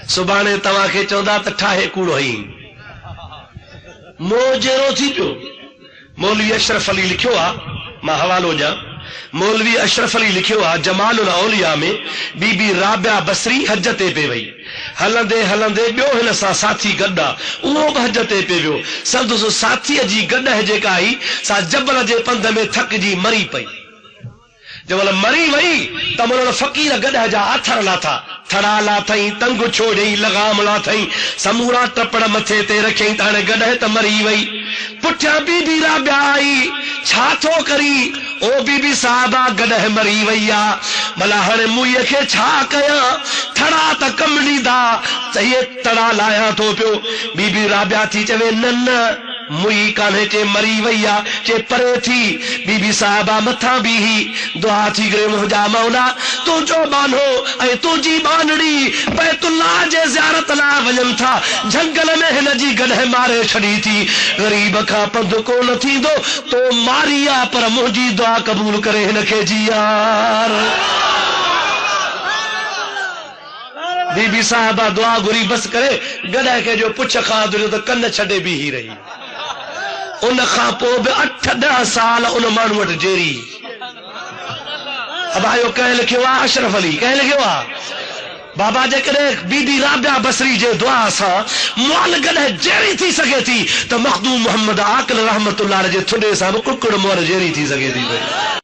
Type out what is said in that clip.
सुभाणे तव्हां खे चवंदा त ठाहे कूड़ो ही मोह जहिड़ो थी पियो। मौलवी अशरफ अली लिखियो आहे, मां हवालो ॾियां, मौलवी अशरफ अली लिखियो आहे जमालुल औलिया में बीबी राबिया बसरी हज ते पे वई, हलंदे हलंदे ॿियो हिन सां साथी गॾु आहे, उहो बि हज ते पे वियो। संदसि साथीअ जी गॾ जेका आई सा जबल जे पंध में थकिजी मरी पई। जब मरी वई त मन फ़कीर गॾ जा आथर लाथा, थड़ा लाथई, तंग छोड़ई, लगाम लाथई, समूरा टपड़ मथे ते रखई त हाणे गॾ त मरी वई। पुठियां बीबी राबिया आई, छा थो करी? ओ बीबी साहबा गॾ मरी वई आ, भला हाणे मुईअ खे छा कयां? थड़ा त कम ॾींदा त इहे तड़ा लाया थो पियो। बीबी राबिया थी चवे न न मुई कान्हे, चे मरी वई आ, चे परे थी। बीबी साहबा मथा बीही दुआ थी करे मुंहिंजा मौला तुंहिंजो बानो ऐं तुंहिंजी बानड़ी बैतुल्लाह जे ज़ियारत लाइ वञनि था, झंगल में हिन जी गॾ मारे छॾी थी। ग़रीब खां पंधु कोन थींदो, तो मारी आ, पर मुंहिंजी दुआ क़बूल करे हिन खे जी यार। बीबी साहबा दुआ घुरी बस करे गॾ खे जो पुछ खां दुरियो त कन छॾे बीही रही। उन खां पोइ बि 8-10 साल उन माण्हू वटि जेरी। अबायो कंहिं लिखियो आहे? अशरफ अली। कंहिं लिखियो आहे? बाबा जेकॾहिं बीबी राबिया बसरी जे दुआ सां मुअल गॾ जेरी थी सघे थी त मखदूम मोहम्मद आकिल रहमतुल्लाह जे थुॾे सां बि कुकड़ मुअल जेरी थी सघे थी।